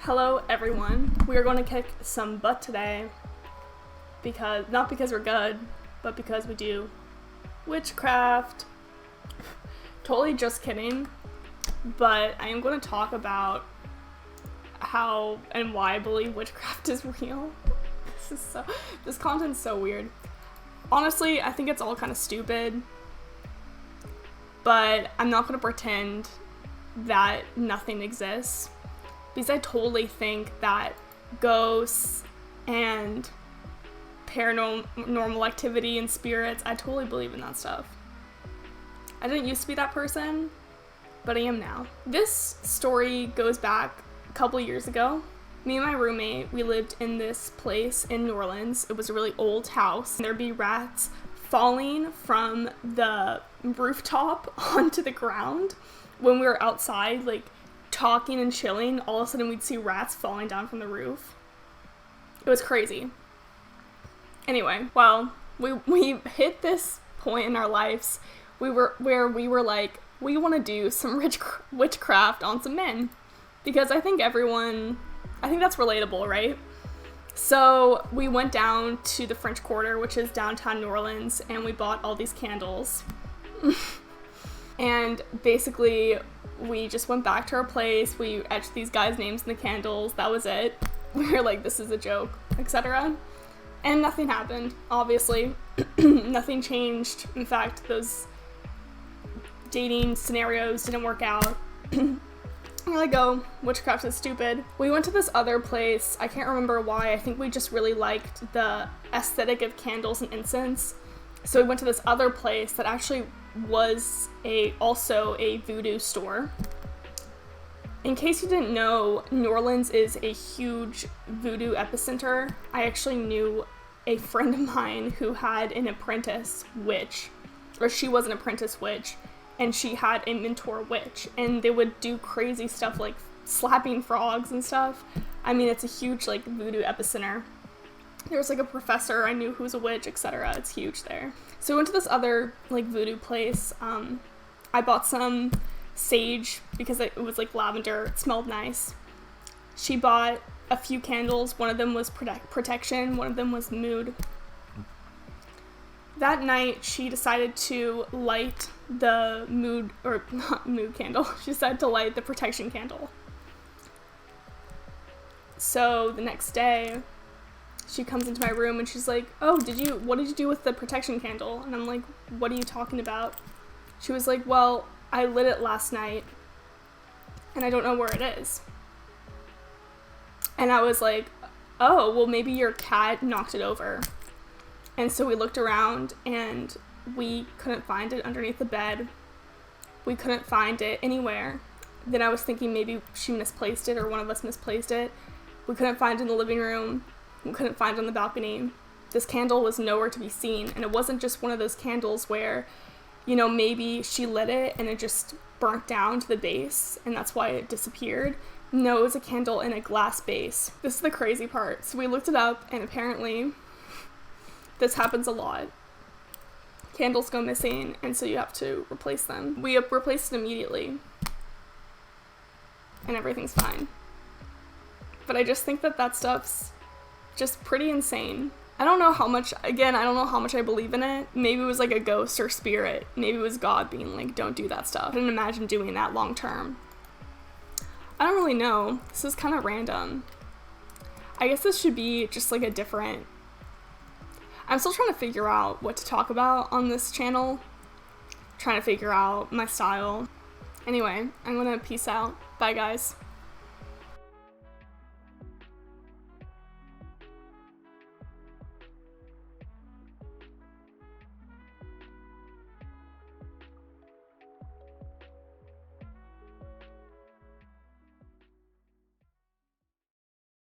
Hello everyone. We are going to kick some butt today not because we're good, but because we do witchcraft. Totally just kidding, but I am going to talk about how and why I believe witchcraft is real. This content's so weird. Honestly, I think it's all kind of stupid, but I'm not going to pretend that nothing exists. Because I totally think that ghosts and paranormal activity and spirits, I totally believe in that stuff. I didn't used to be that person, but I am now. This story goes back a couple years ago. Me and my roommate, we lived in this place in New Orleans. It was a really old house. There'd be rats falling from the rooftop onto the ground when we were outside, like, talking and chilling. All of a sudden we'd see rats falling down from the roof. It was crazy. Anyway, well, we hit this point in our lives we were like, we want to do some witchcraft on some men, because I think that's relatable, right? So we went down to the French Quarter, which is downtown New Orleans, and we bought all these candles. And basically we just went back to our place, we etched these guys' names in the candles, that was it. We were like, this is a joke, etc. And nothing happened, obviously. Nothing changed. In fact, those dating scenarios didn't work out. We're like, oh, witchcraft is stupid. We went to this other place, I can't remember why, I think we just really liked the aesthetic of candles and incense. So we went to this other place that actually was also a voodoo store. In case you didn't know, New Orleans is a huge voodoo epicenter. I actually knew a friend of mine who had an apprentice witch, or she was an apprentice witch, and she had a mentor witch, and they would do crazy stuff like slapping frogs and stuff. I mean, it's a huge, like, voodoo epicenter. There was, like, a professor I knew who was a witch, etc. It's huge there. So we went to this other, like, voodoo place. I bought some sage because it was, like, lavender. It smelled nice. She bought a few candles. One of them was protection. One of them was mood. That night, she decided to light the not mood candle. She decided to light the protection candle. So the next day, she comes into my room and she's like, oh, what did you do with the protection candle? And I'm like, what are you talking about? She was like, well, I lit it last night and I don't know where it is. And I was like, oh, well, maybe your cat knocked it over. And so we looked around and we couldn't find it underneath the bed. We couldn't find it anywhere. Then I was thinking maybe she misplaced it or one of us misplaced it. We couldn't find it in the living room. We couldn't find it on the balcony. This candle was nowhere to be seen. And it wasn't just one of those candles where, you know, maybe she lit it and it just burnt down to the base and that's why it disappeared. No, it was a candle in a glass base. This is the crazy part. So we looked it up and apparently this happens a lot. Candles go missing and so you have to replace them. We replaced it immediately and everything's fine. But I just think that stuff's just pretty insane. I don't know how much I believe in it. Maybe it was like a ghost or spirit. Maybe it was God being like, don't do that stuff. I didn't imagine doing that long term. I don't really know. This is kind of random. I guess this should be just like I'm still trying to figure out what to talk about on this channel. Trying to figure out my style. Anyway, I'm gonna peace out. Bye, guys.